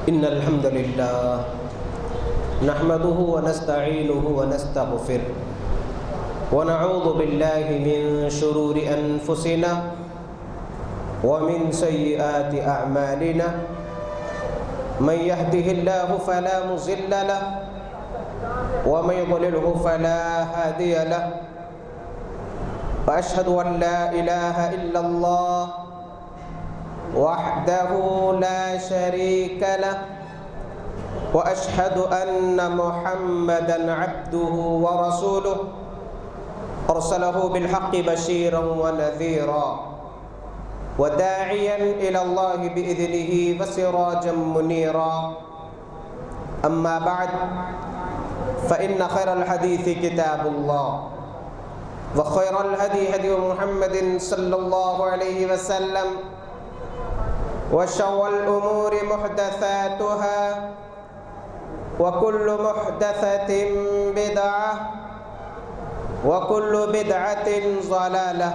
إن الحمد لله نحمده ونستعينه ونستغفره ونعوذ بالله من شرور أنفسنا ومن سيئات أعمالنا من يهده الله فلا مضل له ومن يضلله فلا هادي له وأشهد أن لا إله إلا الله وحده لا شريك له وأشهد أن محمدًا عبده ورسوله أرسله بالحق بشيرا ونذيرا وداعيا إلى الله بإذنه وسراجا منيرا أما بعد فإن خير الحديث كتاب الله وخير الهدي هدي محمد صلى الله عليه وسلم وشر الأمور محدثاتها وكل محدثة بدعة وكل بدعة ضلالة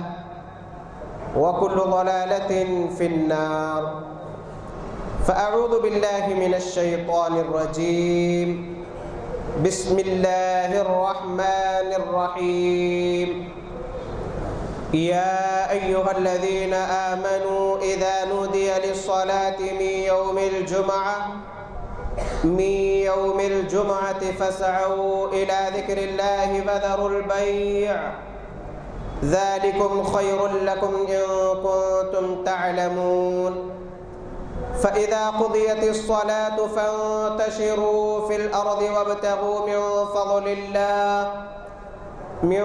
وكل ضلالة في النار فأعوذ بالله من الشيطان الرجيم بسم الله الرحمن الرحيم يا أيها الذين آمنوا إذا نودي للصلاة من يوم الجمعة فاسعوا إلى ذكر الله وذروا البيع ذلكم خير لكم إن كنتم تعلمون فإذا قضيت الصلاة فانتشروا في الأرض وابتغوا من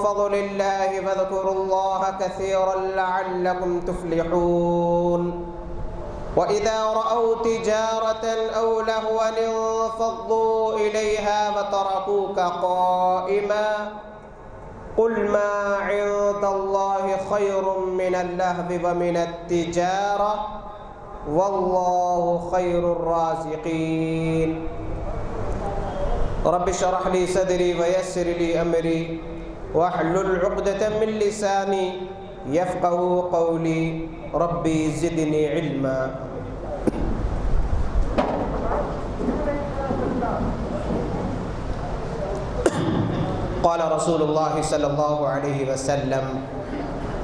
فضل الله فاذكروا الله كثيرا لعلكم تفلحون وإذا رأوا تجارة أو لهوا انفضوا إليها وتركوك قائما قل ما عند الله خير من اللهو ومن التجارة والله خير الرازقين رب اشرح لي صدري ويسر لي أمري واحلل عقدة من لساني يفقه قولي ربي زدني علما قال رسول الله صلى الله عليه وسلم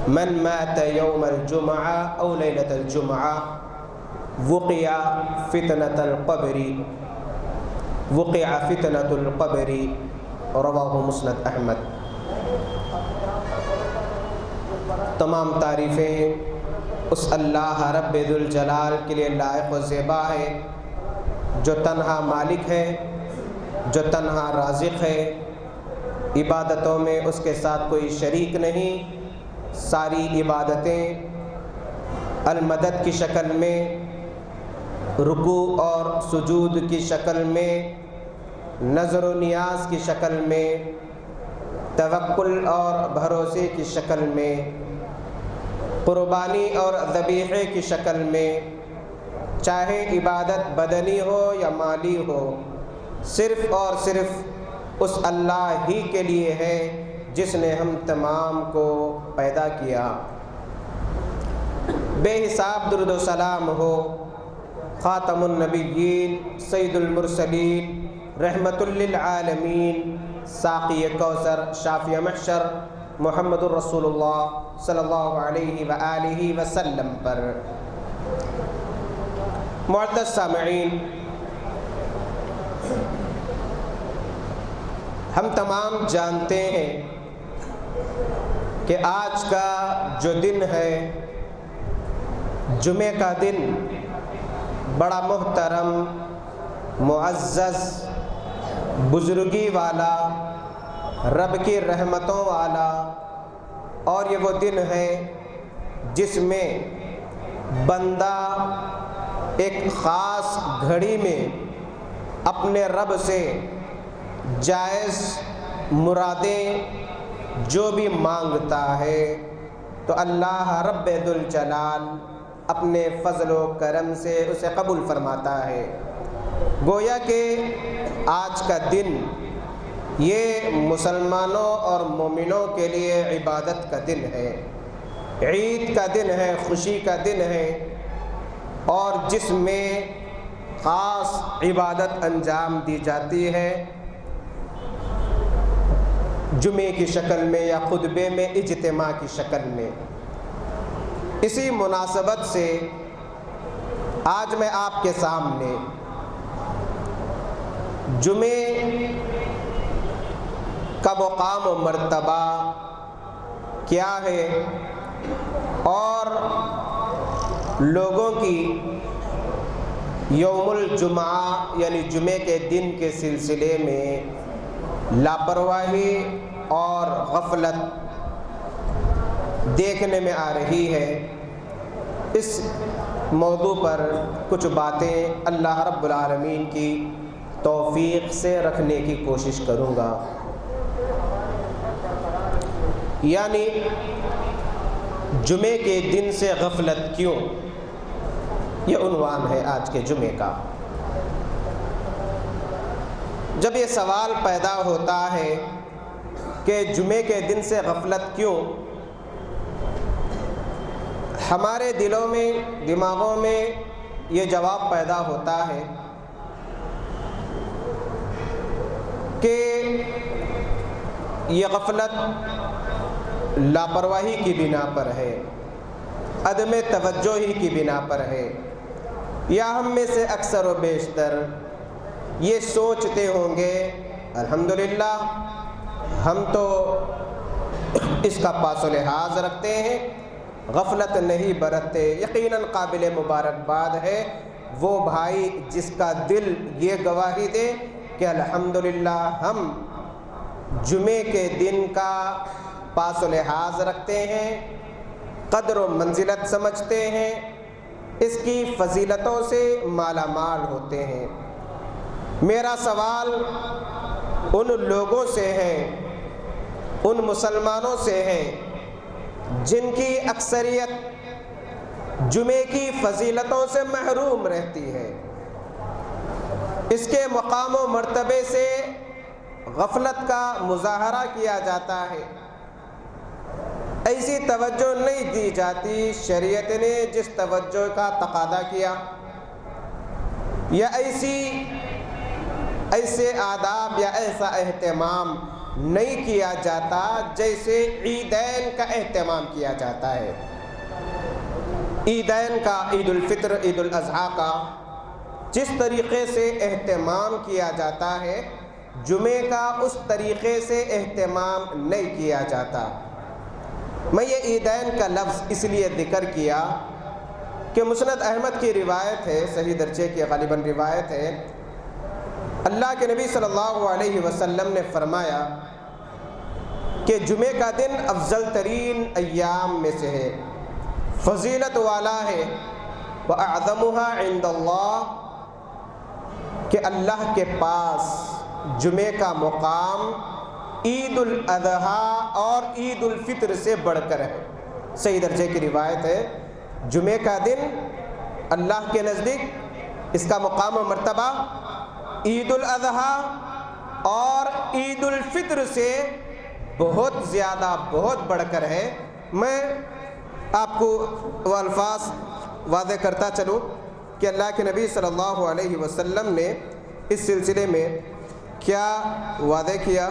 من مات يوم الجمعة أو ليلة الجمعة وقع فتنة القبر رواہ مسند احمد۔ تمام تعریفیں اس اللہ رب ذوالجلال کے لیے لائق و زیبا ہے جو تنہا مالک ہے، جو تنہا رازق ہے، عبادتوں میں اس کے ساتھ کوئی شریک نہیں۔ ساری عبادتیں المدد کی شکل میں، رکوع اور سجود کی شکل میں، نظر و نیاز کی شکل میں، توکل اور بھروسے کی شکل میں، قربانی اور ذبیحے کی شکل میں، چاہے عبادت بدنی ہو یا مالی ہو، صرف اور صرف اس اللہ ہی کے لیے ہے جس نے ہم تمام کو پیدا کیا۔ بے حساب درود و سلام ہو خاتم النبیین سید المرسلین رحمت للعالمین ساقی کوثر شافی محشر محمد الرسول اللہ صلی اللہ علیہ وآلہ وسلم پر۔ معزز سامعین، ہم تمام جانتے ہیں کہ آج کا جو دن ہے، جمعہ کا دن، بڑا محترم، معزز، بزرگی والا، رب کی رحمتوں والا، اور یہ وہ دن ہے جس میں بندہ ایک خاص گھڑی میں اپنے رب سے جائز مرادیں جو بھی مانگتا ہے تو اللہ رب ذوالجلال اپنے فضل و کرم سے اسے قبول فرماتا ہے۔ گویا کہ آج کا دن یہ مسلمانوں اور مومنوں کے لیے عبادت کا دن ہے، عید کا دن ہے، خوشی کا دن ہے، اور جس میں خاص عبادت انجام دی جاتی ہے جمعے کی شکل میں یا خطبے میں، اجتماع کی شکل میں۔ اسی مناسبت سے آج میں آپ کے سامنے جمعے کا مقام و مرتبہ کیا ہے اور لوگوں کی یوم الجمعہ یعنی جمعے کے دن کے سلسلے میں لاپرواہی اور غفلت دیکھنے میں آ رہی ہے، اس موضوع پر کچھ باتیں اللہ رب العالمین کی توفیق سے رکھنے کی کوشش کروں گا۔ یعنی جمعے کے دن سے غفلت کیوں، یہ عنوان ہے آج کے جمعے کا۔ جب یہ سوال پیدا ہوتا ہے کہ جمعے کے دن سے غفلت کیوں، ہمارے دلوں میں، دماغوں میں یہ جواب پیدا ہوتا ہے کہ یہ غفلت لاپرواہی کی بنا پر ہے، عدم توجہ ہی کی بنا پر ہے، یا ہم میں سے اکثر و بیشتر یہ سوچتے ہوں گے الحمدللہ ہم تو اس کا پاس و لحاظ رکھتے ہیں، غفلت نہیں برتتے۔ یقیناً قابل مبارکباد ہے وہ بھائی جس کا دل یہ گواہی دے کہ الحمدللہ ہم جمعے کے دن کا پاس و لحاظ رکھتے ہیں، قدر و منزلت سمجھتے ہیں، اس کی فضیلتوں سے مالا مال ہوتے ہیں۔ میرا سوال ان لوگوں سے ہے، ان مسلمانوں سے ہے جن کی اکثریت جمعے کی فضیلتوں سے محروم رہتی ہے، اس کے مقام و مرتبے سے غفلت کا مظاہرہ کیا جاتا ہے، ایسی توجہ نہیں دی جاتی شریعت نے جس توجہ کا تقاضا کیا، یا ایسے آداب یا ایسا اہتمام نہیں کیا جاتا جیسے عیدین کا اہتمام کیا جاتا ہے۔ عیدین کا، عید الفطر، عید الاضحیٰ کا جس طریقے سے اہتمام کیا جاتا ہے، جمعے کا اس طریقے سے اہتمام نہیں کیا جاتا۔ میں یہ عیدین کا لفظ اس لیے ذکر کیا کہ مسند احمد کی روایت ہے، صحیح درجے کی غالباً روایت ہے، اللہ کے نبی صلی اللہ علیہ وسلم نے فرمایا کہ جمعے کا دن افضل ترین ایام میں سے ہے، فضیلت والا ہے، وَأَعْظَمُهَا عِنْدَ اللَّهِ، کہ اللہ کے پاس جمعے کا مقام عید الاضحیٰ اور عید الفطر سے بڑھ کر ہے۔ صحیح درجے کی روایت ہے، جمعے کا دن اللہ کے نزدیک اس کا مقام و مرتبہ عید الاضحیٰ اور عید الفطر سے بہت زیادہ، بہت بڑھ کر ہے۔ میں آپ کو وہ الفاظ واضح کرتا چلوں کہ اللہ کے نبی صلی اللہ علیہ وسلم نے اس سلسلے میں کیا واضح کیا۔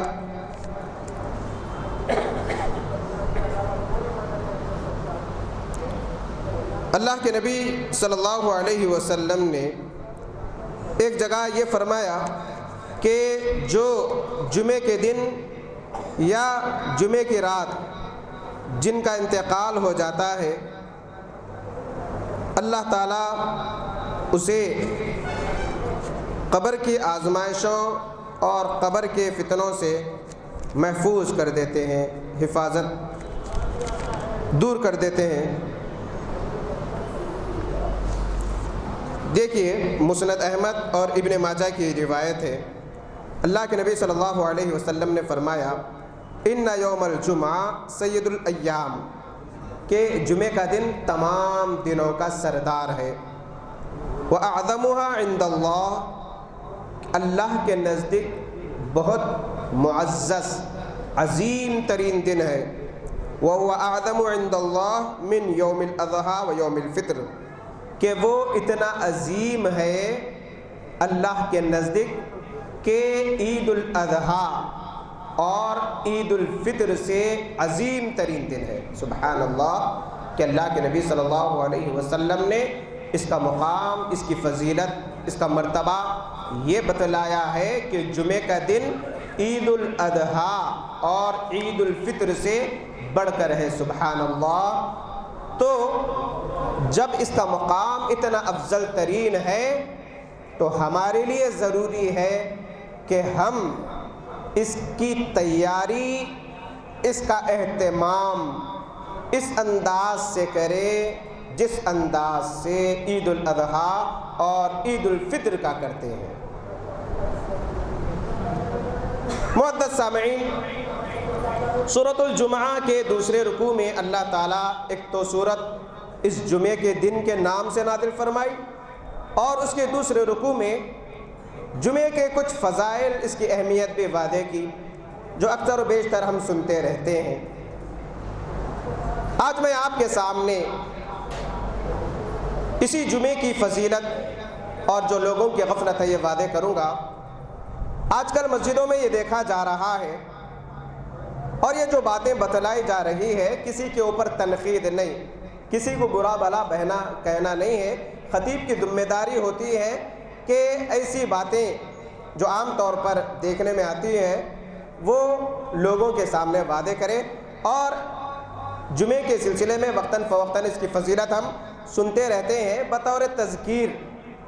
اللہ کے نبی صلی اللہ علیہ وسلم نے ایک جگہ یہ فرمایا کہ جو جمعے کے دن یا جمعے کی رات جن کا انتقال ہو جاتا ہے، اللہ تعالیٰ اسے قبر کی آزمائشوں اور قبر کے فتنوں سے محفوظ کر دیتے ہیں، حفاظت دور کر دیتے ہیں۔ دیکھیے مسند احمد اور ابن ماجہ کی روایت ہے، اللہ کے نبی صلی اللہ علیہ وسلم نے فرمایا ان یوم الجمعہ سید الایام، کہ جمعے کا دن تمام دنوں کا سردار ہے، وَأَعْظَمُهَا عِنْدَ اللَّهِ، اللہ کے نزدیک بہت معزز عظیم ترین دن ہے، وَهُوَ أَعْظَمُ عِنْدَ اللَّهِ مِنْ يَوْمِ الْأَضْحَىٰ وَيَوْمِ الْفِطْرِ، کہ وہ اتنا عظیم ہے اللہ کے نزدیک کہ عید الاضحیٰ اور عید الفطر سے عظیم ترین دن ہے۔ سبحان اللہ کہ اللہ کے نبی صلی اللہ علیہ وسلم نے اس کا مقام، اس کی فضیلت، اس کا مرتبہ یہ بتلایا ہے کہ جمعے کا دن عید الاضحیٰ اور عید الفطر سے بڑھ کر ہے۔ سبحان اللہ۔ تو جب اس کا مقام اتنا افضل ترین ہے تو ہمارے لیے ضروری ہے کہ ہم اس کی تیاری، اس کا اہتمام اس انداز سے کریں جس انداز سے عید الاضحیٰ اور عید الفطر کا کرتے ہیں۔ معزز سامعین، سورۃ الجمعہ کے دوسرے رکوع میں اللہ تعالیٰ ایک تو سورت اس جمعے کے دن کے نام سے نازل فرمائی، اور اس کے دوسرے رکوع میں جمعے کے کچھ فضائل، اس کی اہمیت بھی واضح کی جو اکثر و بیشتر ہم سنتے رہتے ہیں۔ آج میں آپ کے سامنے اسی جمعے کی فضیلت اور جو لوگوں کی غفلت ہے یہ واضح کروں گا۔ آج کل مسجدوں میں یہ دیکھا جا رہا ہے اور یہ جو باتیں بتلائی جا رہی ہے کسی کے اوپر تنقید نہیں، کسی کو برا بھلا کہنا نہیں ہے۔ خطیب کی ذمہ داری ہوتی ہے کہ ایسی باتیں جو عام طور پر دیکھنے میں آتی ہیں وہ لوگوں کے سامنے واضح کرے، اور جمعے کے سلسلے میں وقتاً فوقتاً اس کی فضیلت ہم سنتے رہتے ہیں بطور تذکیر،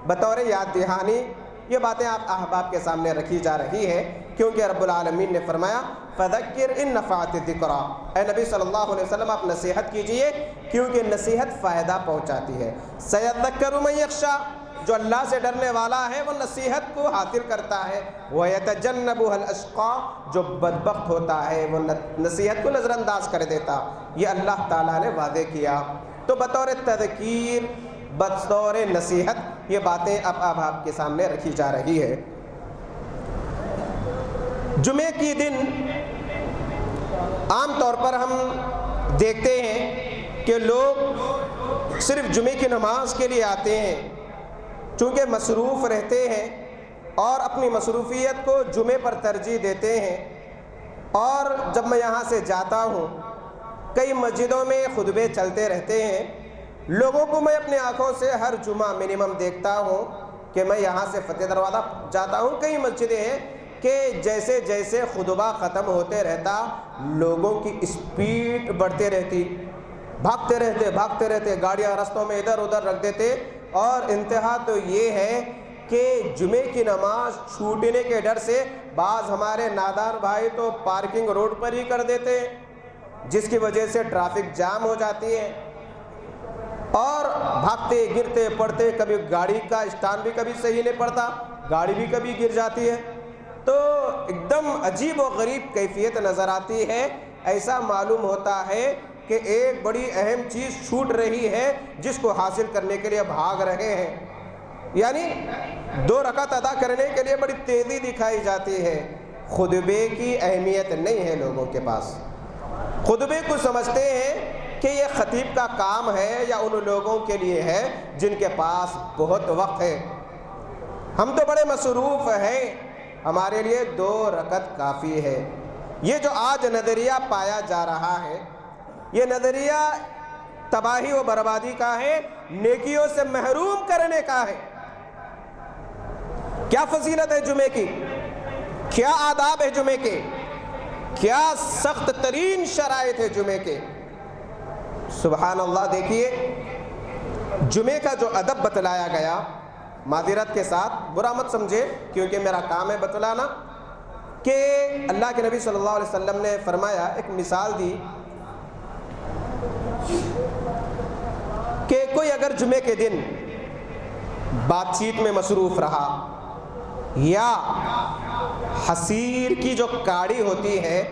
بطور یاد دہانی۔ یہ باتیں آپ احباب کے سامنے رکھی جا رہی ہے کیونکہ رب العالمین نے فرمایا فذکر ان نفعت الذکریٰ، اے نبی صلی اللہ علیہ وسلم آپ نصیحت کیجئے کیونکہ نصیحت فائدہ پہنچاتی ہے۔ سیذکر من یخشیٰ، جو اللہ سے ڈرنے والا ہے وہ نصیحت کو حاصل کرتا ہے۔ وَيَتَجَنَّبُهَا الْأَشْقَى، جو بدبخت ہوتا ہے وہ نصیحت کو نظر انداز کر دیتا۔ یہ اللہ تعالیٰ نے واضح کیا۔ تو بطور تذکیر، بطور نصیحت یہ باتیں اب آپ کے سامنے رکھی جا رہی ہے۔ جمعے کی دن عام طور پر ہم دیکھتے ہیں کہ لوگ صرف جمعے کی نماز کے لیے آتے ہیں، چونکہ مصروف رہتے ہیں اور اپنی مصروفیت کو جمعے پر ترجیح دیتے ہیں۔ اور جب میں یہاں سے جاتا ہوں کئی مسجدوں میں خطبے چلتے رہتے ہیں، لوگوں کو میں اپنی آنکھوں سے ہر جمعہ منیمم دیکھتا ہوں کہ میں یہاں سے فتح دروازہ جاتا ہوں، کئی مسجدیں ہیں کہ جیسے جیسے خطبہ ختم ہوتے رہتا لوگوں کی اسپیڈ بڑھتے رہتی، بھاگتے رہتے، گاڑیاں رستوں میں ادھر ادھر رکھ دیتے، اور انتہا تو یہ ہے کہ جمعے کی نماز چھوٹنے کے ڈر سے بعض ہمارے نادان بھائی تو پارکنگ روڈ پر ہی کر دیتے ہیں، جس کی وجہ سے ٹریفک جام ہو جاتی ہے، اور بھاگتے گرتے پڑتے، کبھی گاڑی کا اسٹانڈ بھی کبھی صحیح نہیں پڑتا، گاڑی بھی کبھی گر جاتی ہے، تو ایک دم عجیب و غریب کیفیت نظر آتی ہے۔ ایسا معلوم ہوتا ہے کہ ایک بڑی اہم چیز چھوٹ رہی ہے جس کو حاصل کرنے کے لیے بھاگ رہے ہیں، یعنی 2 رکعت ادا کرنے کے لیے بڑی تیزی دکھائی جاتی ہے۔ خطبے کی اہمیت نہیں ہے لوگوں کے پاس، خطبے کو سمجھتے ہیں کہ یہ خطیب کا کام ہے یا ان لوگوں کے لیے ہے جن کے پاس بہت وقت ہے، ہم تو بڑے مصروف ہیں، ہمارے لیے 2 رکعت کافی ہے۔ یہ جو آج نظریہ پایا جا رہا ہے یہ نظریہ تباہی و بربادی کا ہے، نیکیوں سے محروم کرنے کا ہے۔ کیا فضیلت ہے جمعے کی، کیا آداب ہے جمعے کے، کیا سخت ترین شرائط ہے جمعے کے۔ سبحان اللہ، دیکھیے جمعے کا جو ادب بتلایا گیا، معذرت کے ساتھ برا مت سمجھے کیونکہ میرا کام ہے بتلانا، کہ اللہ کے نبی صلی اللہ علیہ وسلم نے فرمایا، ایک مثال دی کہ کوئی اگر جمعے کے دن بات چیت میں مصروف رہا یا حسیر کی جو کاڑی ہوتی ہے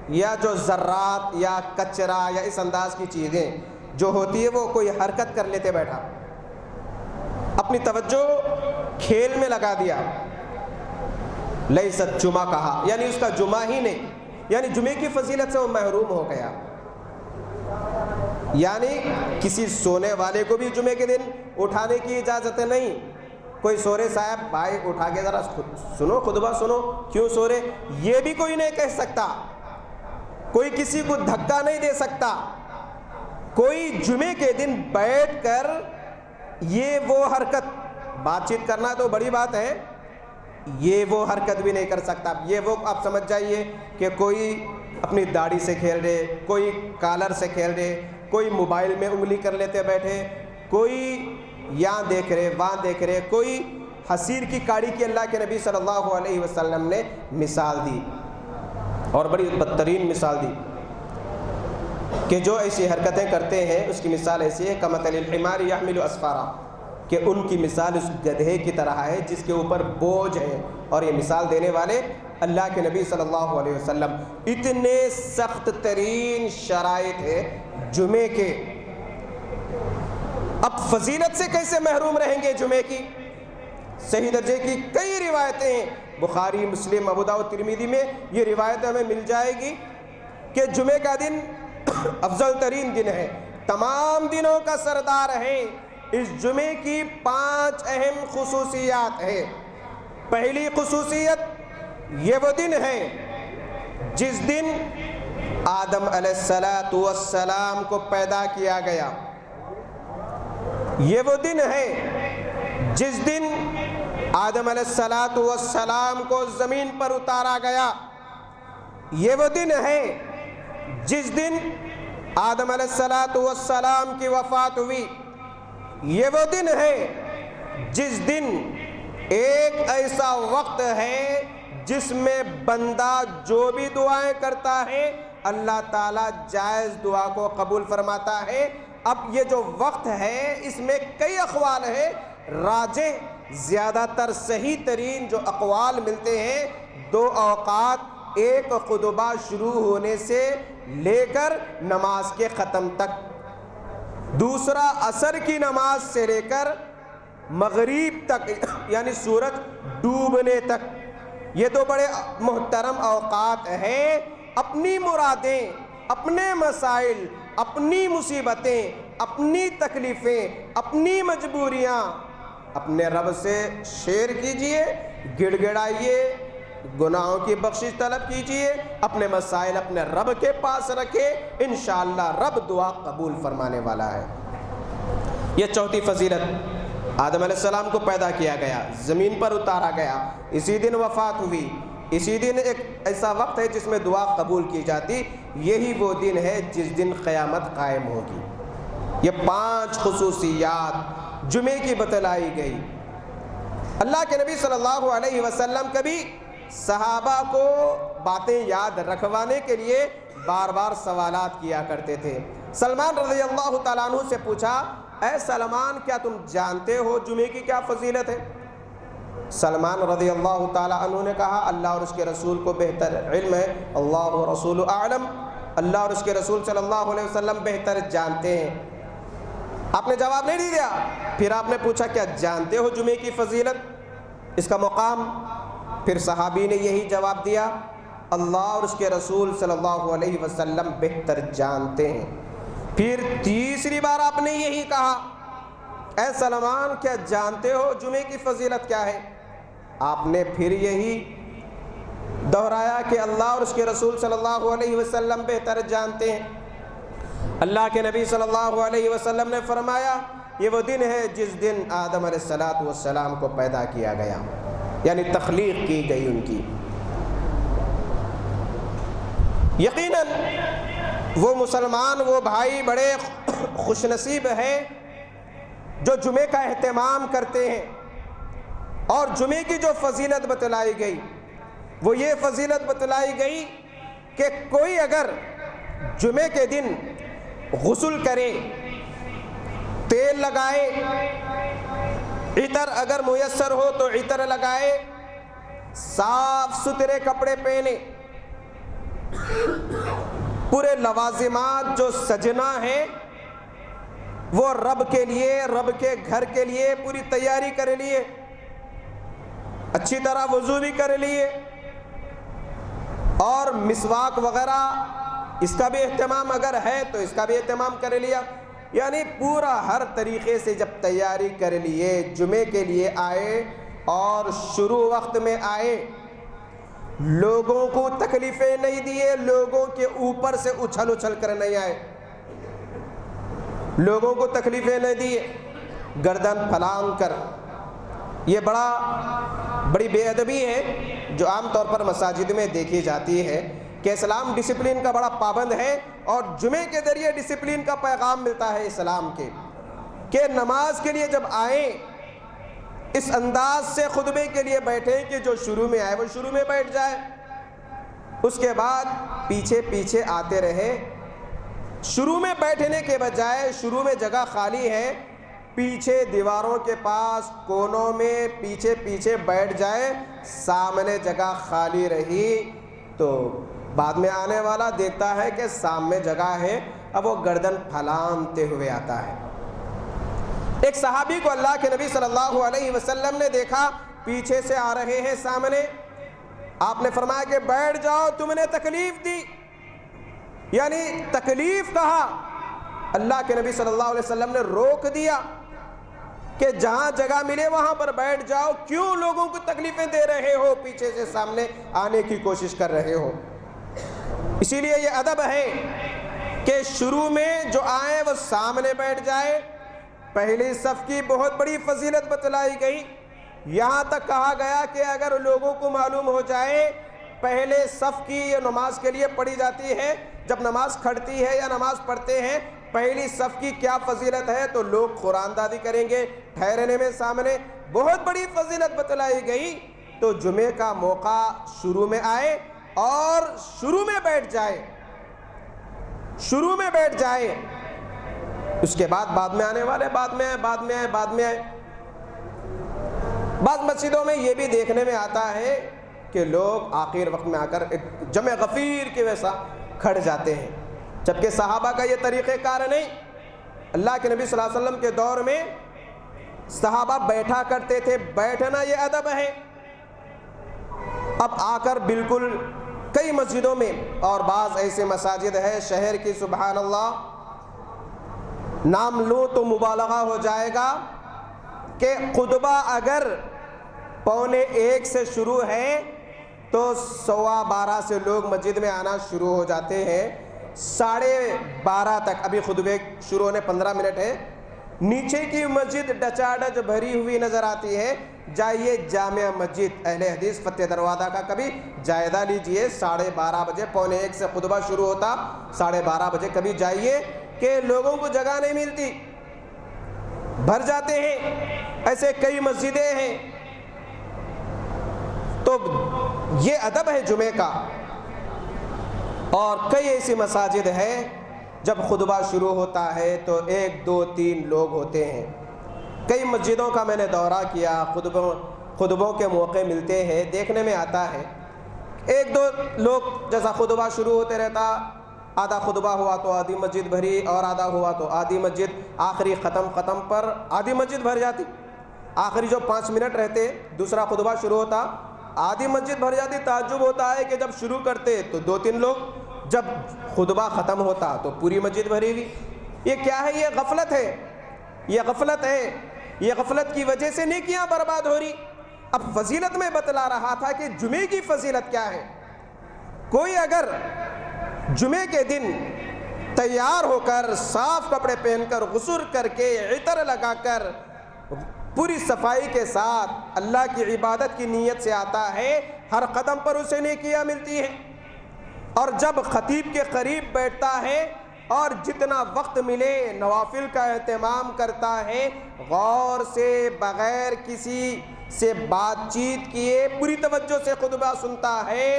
یا جو ذرات یا کچرا یا اس انداز کی چیزیں جو ہوتی ہے وہ کوئی حرکت کر لیتے بیٹھا، اپنی توجہ کھیل میں لگا دیا، لیست جمعہ کہا، یعنی اس کا جمعہ ہی نہیں، یعنی جمعے کی فضیلت سے وہ محروم ہو گیا۔ یعنی کسی سونے والے کو بھی جمعے کے دن اٹھانے کی اجازت نہیں، کوئی سو رہے صاحب بھائی اٹھا کے ذرا سنو خطبہ سنو، کیوں سو رہے، یہ بھی کوئی نہیں کہہ سکتا، کوئی کسی کو دھکا نہیں دے سکتا، کوئی جمعے کے دن بیٹھ کر یہ وہ حرکت، بات چیت کرنا تو بڑی بات ہے، یہ وہ حرکت بھی نہیں کر سکتا۔ یہ وہ آپ سمجھ جائیے کہ کوئی اپنی داڑھی سے کھیل رہے، کوئی کالر سے کھیل رہے، کوئی موبائل میں انگلی کر لیتے بیٹھے، کوئی یہاں دیکھ رہے وہاں دیکھ رہے، کوئی حصیر کی کاڑی کی اللہ کے نبی صلی اللہ علیہ وسلم نے مثال دی، اور بڑی بدترین مثال دی کہ جو ایسی حرکتیں کرتے ہیں اس کی مثال ایسی ہے کمثل الحمار یحمل اسفارا، کہ ان کی مثال اس گدھے کی طرح ہے جس کے اوپر بوجھ ہے۔ اور یہ مثال دینے والے اللہ کے نبی صلی اللہ علیہ وسلم۔ اتنے سخت ترین شرائط ہے جمعے کے، اب فضیلت سے کیسے محروم رہیں گے جمعے کی؟ صحیح درجے کی کئی روایتیں ہیں، بخاری، مسلم، ابو داؤد، ترمذی میں یہ روایت ہمیں مل جائے گی کہ جمعے کا دن افضل ترین دن ہے، تمام دنوں کا سردار ہے۔ اس جمعے کی 5 اہم خصوصیات ہیں۔ پہلی خصوصیت، یہ وہ دن ہے جس دن آدم علیہ السلام کو پیدا کیا گیا، یہ وہ دن ہے جس دن آدم علیہ السلام کو زمین پر اتارا گیا، یہ وہ دن ہے جس دن آدم علیہ السلام کی وفات ہوئی، یہ وہ دن ہے جس دن ایک ایسا وقت ہے جس میں بندہ جو بھی دعائیں کرتا ہے اللہ تعالیٰ جائز دعا کو قبول فرماتا ہے۔ اب یہ جو وقت ہے اس میں کئی اقوال ہیں، راجح زیادہ تر صحیح ترین جو اقوال ملتے ہیں، 2 اوقات، ایک خطبہ شروع ہونے سے لے کر نماز کے ختم تک، دوسرا عصر کی نماز سے لے کر مغرب تک یعنی سورج ڈوبنے تک، یہ 2 بڑے محترم اوقات ہیں۔ اپنی مرادیں، اپنے مسائل، اپنی مصیبتیں، اپنی تکلیفیں، اپنی مجبوریاں اپنے رب سے شیئر کیجئے، گڑ گڑائیے، گناہوں کی بخشش طلب کیجئے، اپنے مسائل اپنے رب کے پاس رکھے، انشاءاللہ رب دعا قبول فرمانے والا ہے۔ یہ چوتھی فضیلت، آدم علیہ السلام کو پیدا کیا گیا، زمین پر اتارا گیا، اسی دن وفات ہوئی، اسی دن ایک ایسا وقت ہے جس میں دعا قبول کی جاتی، یہی وہ دن ہے جس دن قیامت قائم ہوگی۔ یہ 5 خصوصیات جمعے کی بتلائی گئی۔ اللہ کے نبی صلی اللہ علیہ وسلم کبھی صحابہ کو باتیں یاد رکھوانے کے لیے بار بار سوالات کیا کرتے تھے۔ سلمان رضی اللہ تعالیٰ عنہ سے پوچھا، اے سلمان کیا تم جانتے ہو جمعے کی کیا فضیلت ہے؟ سلمان رضی اللہ تعالیٰ عنہ نے کہا، اللہ اور اس کے رسول کو بہتر علم ہے، اللہ و رسول اعلم، اللہ اور اس کے رسول صلی اللہ علیہ وسلم بہتر جانتے ہیں۔ آپ نے جواب نہیں دیا، پھر آپ نے پوچھا کیا جانتے ہو جمعے کی فضیلت، اس کا مقام؟ پھر صحابی نے یہی جواب دیا، اللہ اور اس کے رسول صلی اللہ علیہ وسلم بہتر جانتے ہیں۔ پھر تیسری بار آپ نے یہی کہا، اے سلمان کیا جانتے ہو جمعے کی فضیلت کیا ہے؟ آپ نے پھر یہی دہرایا کہ اللہ اور اس کے رسول صلی اللہ علیہ وسلم بہتر جانتے ہیں۔ اللہ کے نبی صلی اللہ علیہ وسلم نے فرمایا، یہ وہ دن ہے جس دن آدم علیہ السلام کو پیدا کیا گیا، یعنی تخلیق کی گئی ان کی۔ یقیناً وہ مسلمان، وہ بھائی بڑے خوش نصیب ہیں جو جمعے کا اہتمام کرتے ہیں۔ اور جمعے کی جو فضیلت بتلائی گئی وہ یہ فضیلت بتلائی گئی کہ کوئی اگر جمعے کے دن غسل کرے، تیل لگائے، عطر اگر میسر ہو تو عطر لگائے، صاف ستھرے کپڑے پہنے، پورے لوازمات جو سجنا ہے وہ رب کے لیے، رب کے گھر کے لیے پوری تیاری کر لیے، اچھی طرح وضو بھی کر لیے، اور مسواک وغیرہ اس کا بھی اہتمام اگر ہے تو اس کا بھی اہتمام کر لیا، یعنی پورا ہر طریقے سے جب تیاری کر لیے، جمعے کے لیے آئے اور شروع وقت میں آئے، لوگوں کو تکلیفیں نہیں دیے، لوگوں کے اوپر سے اچھل کر نہیں آئے، لوگوں کو تکلیفیں نہیں دیے گردن پھلانگ کر۔ یہ بڑی بے ادبی ہے جو عام طور پر مساجد میں دیکھی جاتی ہے کہ اسلام ڈسپلن کا بڑا پابند ہے، اور جمعے کے ذریعے ڈسپلن کا پیغام ملتا ہے اسلام کے، کہ نماز کے لیے جب آئیں اس انداز سے خطبے کے لیے بیٹھیں کہ جو شروع میں آئے وہ شروع میں بیٹھ جائے، اس کے بعد پیچھے پیچھے آتے رہے۔ شروع میں بیٹھنے کے بجائے شروع میں جگہ خالی ہے، پیچھے دیواروں کے پاس کونوں میں پیچھے پیچھے بیٹھ جائے، سامنے جگہ خالی رہی تو بعد میں آنے والا دیکھتا ہے کہ سامنے جگہ ہے، اب وہ گردن پھلانگتے ہوئے آتا ہے۔ ایک صحابی کو اللہ کے نبی صلی اللہ علیہ وسلم نے دیکھا، پیچھے سے آ رہے ہیں سامنے، آپ نے فرمایا کہ بیٹھ جاؤ، تم نے تکلیف دی، یعنی تکلیف کہا۔ اللہ کے نبی صلی اللہ علیہ وسلم نے روک دیا کہ جہاں جگہ ملے وہاں پر بیٹھ جاؤ، کیوں لوگوں کو تکلیفیں دے رہے ہو، پیچھے سے سامنے آنے کی کوشش کر رہے ہو۔ اسی لیے یہ ادب ہے کہ شروع میں جو آئے وہ سامنے بیٹھ جائے۔ پہلی صف کی بہت بڑی فضیلت بتلائی گئی، یہاں تک کہا گیا کہ اگر لوگوں کو معلوم ہو جائے پہلے صف کی یہ نماز کے لیے پڑھی جاتی ہے، جب نماز کھڑتی ہے یا نماز پڑھتے ہیں پہلی صف کی کیا فضیلت ہے، تو لوگ قرآن دادی کریں گے ٹھہرنے میں سامنے، بہت بڑی فضیلت بتلائی گئی۔ تو جمعے کا موقع شروع میں آئے اور شروع میں بیٹھ جائے، شروع میں بیٹھ جائے، اس کے بعد میں آنے والے بعد میں آئے۔ بعض مسجدوں میں یہ بھی دیکھنے میں آتا ہے کہ لوگ آخر وقت میں آ کر ایک جمع غفیر کے ویسا کھڑ جاتے ہیں، جبکہ صحابہ کا یہ طریقہ کار نہیں۔ اللہ کے نبی صلی اللہ علیہ وسلم کے دور میں صحابہ بیٹھا کرتے تھے، بیٹھنا یہ ادب ہے۔ اب آ کر بالکل کئی مسجدوں میں، اور بعض ایسے مساجد ہے شہر کی، سبحان اللہ، نام لوں تو مبالغہ ہو جائے گا، کہ خطبہ اگر 11:45 سے شروع ہے تو 12:15 سے لوگ مسجد میں آنا شروع ہو جاتے ہیں، 12:30 تک، ابھی خطبے شروع ہونے 15 منٹ ہے، نیچے کی مسجد ڈچاڈچ بھری ہوئی نظر آتی ہے۔ جائیے جامع مسجد اہل حدیث فتح دروازہ کا کبھی جائزہ لیجئے، 12:30 بجے 11:45 سے خطبہ شروع ہوتا، 12:30 بجے کبھی جائیے کہ لوگوں کو جگہ نہیں ملتی، بھر جاتے ہیں، ایسے کئی مسجدیں ہیں۔ تو یہ ادب ہے جمعے کا۔ اور کئی ایسی مساجد ہے جب خطبہ شروع ہوتا ہے تو 1 2 3 لوگ ہوتے ہیں۔ کئی مسجدوں کا میں نے دورہ کیا، خطبوں کے موقع ملتے ہیں، دیکھنے میں آتا ہے 1 2 لوگ، جیسا خطبہ شروع ہوتے رہتا، آدھا خطبہ ہوا تو آدھی مسجد بھری، اور آدھا ہوا تو آدھی مسجد، آخری ختم پر آدھی مسجد بھر جاتی، آخری جو 5 منٹ رہتے دوسرا خطبہ شروع ہوتا، آدھی مسجد بھر جاتی۔ تعجب ہوتا ہے کہ جب شروع کرتے تو 2 3 لوگ، جب خطبہ ختم ہوتا تو پوری مسجد بھری ہوئی۔ یہ کیا ہے؟ یہ غفلت ہے، یہ غفلت ہے، یہ غفلت کی وجہ سے نیکیاں برباد ہو رہی۔ اب فضیلت میں بتلا رہا تھا کہ جمعے کی فضیلت کیا ہے۔ کوئی اگر جمعے کے دن تیار ہو کر، صاف کپڑے پہن کر، غسل کر کے، عطر لگا کر، پوری صفائی کے ساتھ اللہ کی عبادت کی نیت سے آتا ہے، ہر قدم پر اسے نیکیاں ملتی ہیں۔ اور جب خطیب کے قریب بیٹھتا ہے اور جتنا وقت ملے نوافل کا اہتمام کرتا ہے، غور سے، بغیر کسی سے بات چیت کیے، پوری توجہ سے خطبہ سنتا ہے،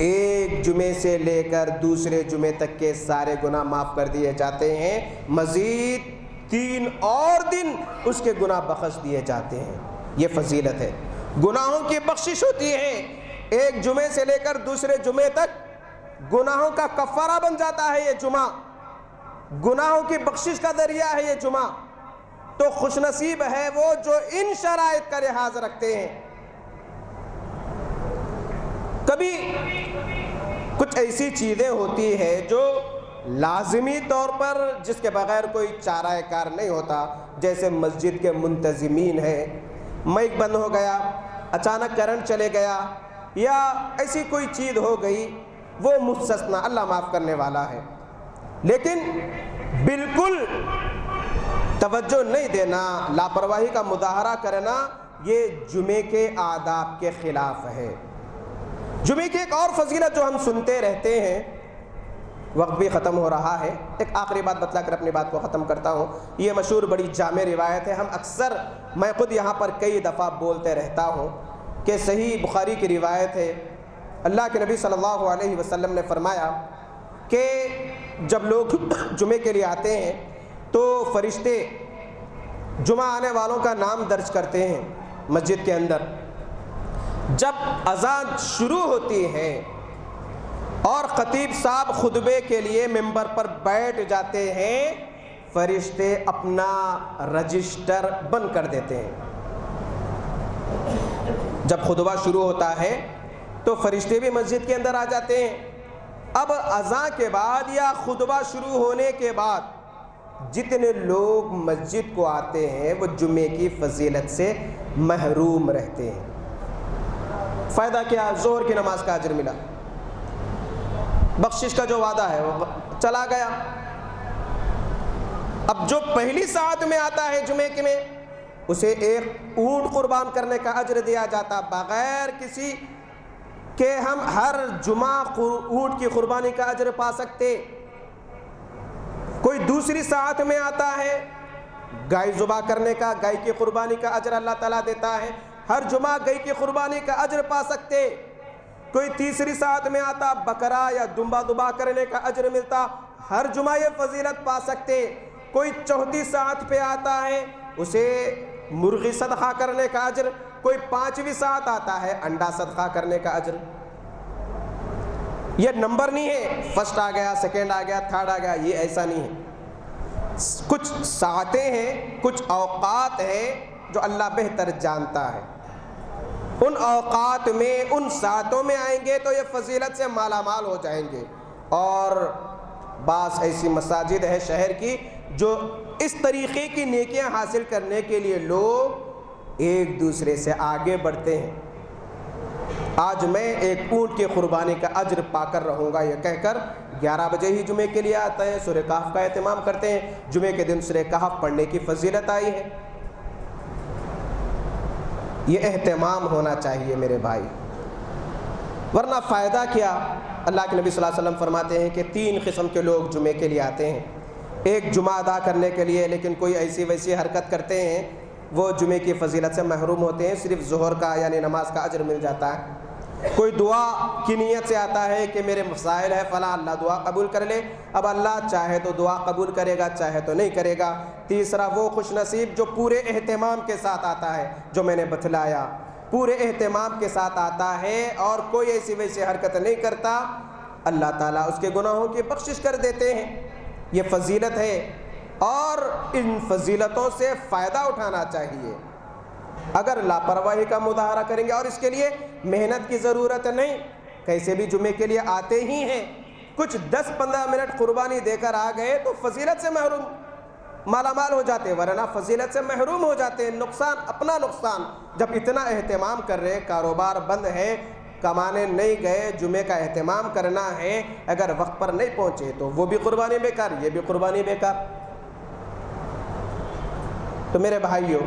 ایک جمعے سے لے کر دوسرے جمعے تک کے سارے گناہ معاف کر دیے جاتے ہیں، مزید 3 اور دن اس کے گناہ بخش دیے جاتے ہیں۔ یہ فضیلت ہے، گناہوں کی بخشش ہوتی ہے۔ ایک جمعے سے لے کر دوسرے جمعے تک گناہوں کا کفارہ بن جاتا ہے یہ جمعہ، گناہوں کی بخشش کا ذریعہ ہے یہ جمعہ۔ تو خوش نصیب ہے وہ جو ان شرائط کا لحاظ رکھتے ہیں۔ کبھی کچھ ایسی چیزیں ہوتی ہیں جو لازمی طور پر جس کے بغیر کوئی چارہ کار نہیں ہوتا، جیسے مسجد کے منتظمین ہیں، مائک بند ہو گیا، اچانک کرنٹ چلے گیا، یا ایسی کوئی چیز ہو گئی، وہ مستثنا، اللہ معاف کرنے والا ہے۔ لیکن بالکل توجہ نہیں دینا، لاپرواہی کا مظاہرہ کرنا، یہ جمعے کے آداب کے خلاف ہے۔ جمعے کی ایک اور فضیلت جو ہم سنتے رہتے ہیں، وقت بھی ختم ہو رہا ہے، ایک آخری بات بتلا کر اپنی بات کو ختم کرتا ہوں۔ یہ مشہور بڑی جامع روایت ہے، ہم اکثر، میں خود یہاں پر کئی دفعہ بولتے رہتا ہوں کہ صحیح بخاری کی روایت ہے، اللہ کے نبی صلی اللہ علیہ وسلم نے فرمایا کہ جب لوگ جمعے کے لیے آتے ہیں تو فرشتے جمعہ آنے والوں کا نام درج کرتے ہیں مسجد کے اندر۔ جب اذان شروع ہوتی ہے اور خطیب صاحب خطبے کے لیے ممبر پر بیٹھ جاتے ہیں، فرشتے اپنا رجسٹر بند کر دیتے ہیں۔ جب خطبہ شروع ہوتا ہے تو فرشتے بھی مسجد کے اندر آ جاتے ہیں۔ اب اذان کے بعد یا خطبہ شروع ہونے کے بعد جتنے لوگ مسجد کو آتے ہیں وہ جمعے کی فضیلت سے محروم رہتے ہیں۔ فائدہ کیا؟ ظہر کی نماز کا اجر ملا، بخشش کا جو وعدہ ہے وہ چلا گیا۔ اب جو پہلی ساعت میں آتا ہے جمعے کے میں، اسے ایک اونٹ قربان کرنے کا اجر دیا جاتا، بغیر کسی کہ ہم ہر جمعہ اونٹ کی قربانی کا اجر پا سکتے۔ کوئی دوسری ساعت میں آتا ہے، گائے ذبح کرنے کا، گائے کی قربانی کا اجر اللہ تعالیٰ دیتا ہے، ہر جمعہ گائے کی قربانی کا اجر پا سکتے۔ کوئی تیسری ساعت میں آتا، بکرا یا دمبا ذبح کرنے کا اجر ملتا، ہر جمعہ یہ فضیلت پا سکتے۔ کوئی چوتھی ساعت پہ آتا ہے، اسے مرغی صدقہ کرنے کا اجر، کوئی پانچویں ساعت آتا ہے، انڈا صدقہ کرنے کا اجر۔ یہ نمبر نہیں ہے، فرسٹ آ گیا، سیکنڈ آ گیا، تھرڈ آ گیا، یہ ایسا نہیں ہے۔ کچھ ساعتیں ہیں، کچھ اوقات ہیں جو اللہ بہتر جانتا ہے۔ ان اوقات میں، ان ساعتوں میں آئیں گے تو یہ فضیلت سے مالا مال ہو جائیں گے۔ اور بعض ایسی مساجد ہے شہر کی جو اس طریقے کی نیکیاں حاصل کرنے کے لیے لوگ ایک دوسرے سے آگے بڑھتے ہیں۔ آج میں ایک اونٹ کی قربانی کا اجر پا کر رہوں گا، یہ کہہ کر 11 بجے ہی جمعے کے لیے آتے ہیں، سورہ کہف کا اہتمام کرتے ہیں۔ جمعے کے دن سورہ کہف پڑھنے کی فضیلت آئی ہے، یہ اہتمام ہونا چاہیے میرے بھائی، ورنہ فائدہ کیا؟ اللہ کے نبی صلی اللہ علیہ وسلم فرماتے ہیں کہ 3 قسم کے لوگ جمعے کے لیے آتے ہیں۔ ایک جمعہ ادا کرنے کے لیے لیکن کوئی ایسی ویسی حرکت کرتے ہیں، وہ جمعے کی فضیلت سے محروم ہوتے ہیں، صرف ظہر کا یعنی نماز کا اجر مل جاتا ہے۔ کوئی دعا کی نیت سے آتا ہے کہ میرے مسائل ہے فلاں، اللہ دعا قبول کر لے، اب اللہ چاہے تو دعا قبول کرے گا، چاہے تو نہیں کرے گا۔ تیسرا وہ خوش نصیب جو پورے اہتمام کے ساتھ آتا ہے، جو میں نے بتلایا، پورے اہتمام کے ساتھ آتا ہے اور کوئی ایسی ویسی حرکت نہیں کرتا، اللہ تعالیٰ اس کے گناہوں کی بخشش کر دیتے ہیں۔ یہ فضیلت ہے اور ان فضیلتوں سے فائدہ اٹھانا چاہیے۔ اگر لاپرواہی کا مظاہرہ کریں گے، اور اس کے لیے محنت کی ضرورت نہیں، کیسے بھی جمعے کے لیے آتے ہی ہیں، کچھ 10-15 منٹ قربانی دے کر آ گئے تو فضیلت سے محروم، مالا مال ہو جاتے، ورنہ فضیلت سے محروم ہو جاتے ہیں۔ نقصان اپنا نقصان، جب اتنا اہتمام کر رہے، کاروبار بند ہے، کمانے نہیں گئے، جمعے کا اہتمام کرنا ہے، اگر وقت پر نہیں پہنچے تو وہ بھی قربانی بیکار، یہ بھی قربانی بیکار۔ تو میرے بھائیوں،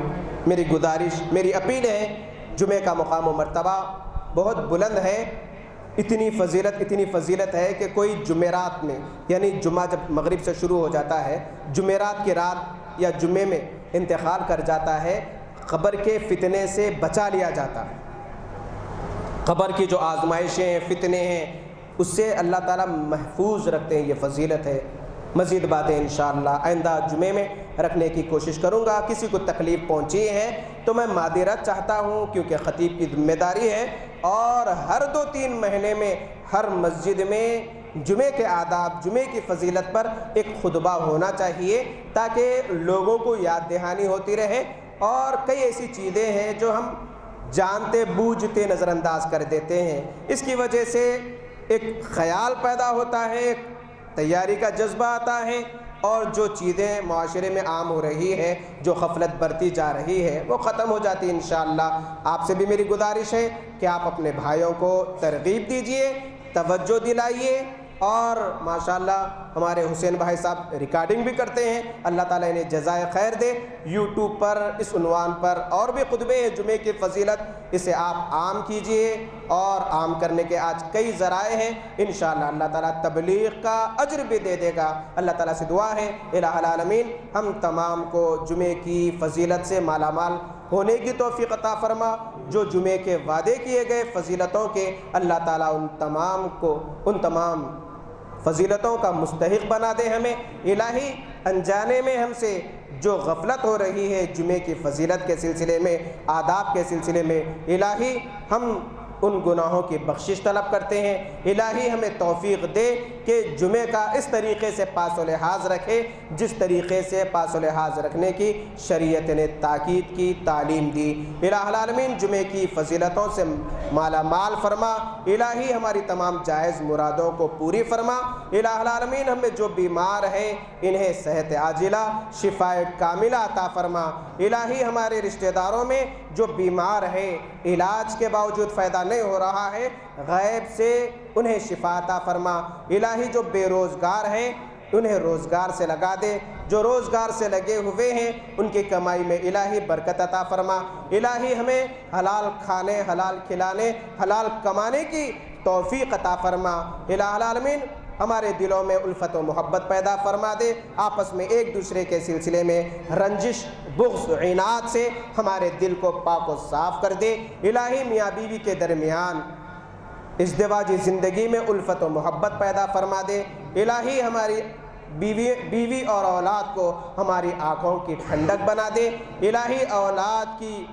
میری گزارش، میری اپیل ہے، جمعے کا مقام و مرتبہ بہت بلند ہے، اتنی فضیلت ہے کہ کوئی جمعرات میں، یعنی جمعہ جب مغرب سے شروع ہو جاتا ہے، جمعرات کی رات یا جمعے میں انتقال کر جاتا ہے، قبر کے فتنے سے بچا لیا جاتا ہے۔ قبر کی جو آزمائشیں ہیں، فتنے ہیں، اس سے اللہ تعالیٰ محفوظ رکھتے ہیں، یہ فضیلت ہے۔ مزید باتیں انشاءاللہ آئندہ جمعے میں رکھنے کی کوشش کروں گا۔ کسی کو تکلیف پہنچی ہے تو میں معذرت چاہتا ہوں، کیونکہ خطیب کی ذمہ داری ہے، اور ہر 2-3 مہینے میں ہر مسجد میں جمعے کے آداب، جمعے کی فضیلت پر ایک خطبہ ہونا چاہیے، تاکہ لوگوں کو یاد دہانی ہوتی رہے۔ اور کئی ایسی چیزیں ہیں جو ہم جانتے بوجھتے نظر انداز کر دیتے ہیں، اس کی وجہ سے ایک خیال پیدا ہوتا ہے، ایک تیاری کا جذبہ آتا ہے، اور جو چیزیں معاشرے میں عام ہو رہی ہے، جو غفلت برتی جا رہی ہے، وہ ختم ہو جاتی ہے انشاءاللہ۔ آپ سے بھی میری گزارش ہے کہ آپ اپنے بھائیوں کو ترغیب دیجئے، توجہ دلائیے، اور ماشاءاللہ ہمارے حسین بھائی صاحب ریکارڈنگ بھی کرتے ہیں، اللہ تعالیٰ انہیں جزائے خیر دے۔ یوٹیوب پر اس عنوان پر اور بھی خطبے ہیں جمعے کی فضیلت، اسے آپ عام کیجئے، اور عام کرنے کے آج کئی ذرائع ہیں، انشاءاللہ اللہ تعالیٰ تبلیغ کا اجر بھی دے دے گا۔ اللہ تعالیٰ سے دعا ہے الہ العالمین ہم تمام کو جمعے کی فضیلت سے مالا مال ہونے کی توفیق عطا فرما۔ جو جمعے کے وعدے کیے گئے فضیلتوں کے، اللہ تعالیٰ ان تمام فضیلتوں کا مستحق بنا دے ہمیں۔ الہی انجانے میں ہم سے جو غفلت ہو رہی ہے جمعے کی فضیلت کے سلسلے میں، آداب کے سلسلے میں، الہی ہم ان گناہوں کی بخشش طلب کرتے ہیں۔ الہی ہمیں توفیق دے کہ جمعے کا اس طریقے سے پاس و لحاظ رکھے جس طریقے سے پاس و لحاظ رکھنے کی شریعت نے تاکید کی، تعلیم دی۔ الہ العالمین جمعے کی فضیلتوں سے مالا مال فرما، الہی ہماری تمام جائز مرادوں کو پوری فرما۔ الہ العالمین ہمیں جو بیمار ہیں انہیں صحت عاجلہ، شفائے کاملہ عطا فرما۔ الہی ہمارے رشتہ داروں میں جو بیمار ہیں، علاج کے باوجود فائدہ نہیں ہو رہا ہے، غیب سے انہیں شفا عطا فرما۔ الہی جو بے روزگار ہیں انہیں روزگار سے لگا دے، جو روزگار سے لگے ہوئے ہیں ان کی کمائی میں الہی برکت عطا فرما۔ الہی ہمیں حلال کھانے، حلال کھلانے، حلال کمانے کی توفیق عطا فرما۔ الہ العالمین ہمارے دلوں میں الفت و محبت پیدا فرما دے، آپس میں ایک دوسرے کے سلسلے میں رنجش، بغض، عناد سے ہمارے دل کو پاک و صاف کر دے۔ الہی میاں بیوی کے درمیان ازدواجی زندگی میں الفت و محبت پیدا فرما دے۔ الہی ہماری بیوی اور اولاد کو ہماری آنکھوں کی ٹھنڈک بنا دے۔ الہی اولاد کی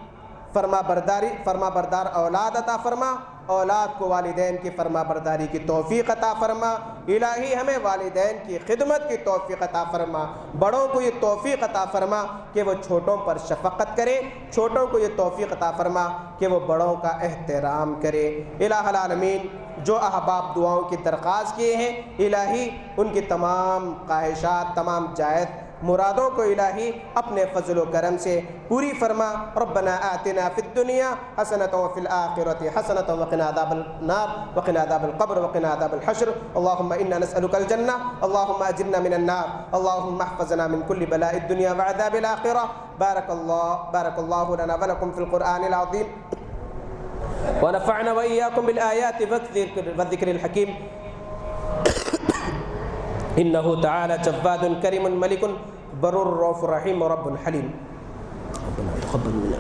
فرما بردار اولاد عطا فرما، اولاد کو والدین کی فرما برداری کی توفیق عطا فرما۔ الہی ہمیں والدین کی خدمت کی توفیق عطا فرما، بڑوں کو یہ توفیق عطا فرما کہ وہ چھوٹوں پر شفقت کرے، چھوٹوں کو یہ توفیق عطا فرما کہ وہ بڑوں کا احترام کرے۔ الہ العالمین جو احباب دعاؤں کی درخواست کیے ہیں، الہی ان کی تمام خواہشات، تمام جائز مرادوں کو الہی اپنے فضل و کرم سے پوری فرما۔ ربنا آتنا فی الدنیا حسنۃ وفی الآخرۃ حسنۃ وقنا عذاب النار وقنا عذاب القبر وقنا عذاب الحشر۔ اللهم انا نسألك الجنة، اللهم اجرنا من النار، اللهم احفظنا من كل بلاء الدنيا وعذاب الآخرة۔ بارك الله لنا ولكم في القرآن العظيم، ونفعنا وإياكم بالآيات والذكر الحكيم، إنه تعالى جواد كريم ملك بر رؤوف رحيم ورب حليم۔ ربنا تقبل منا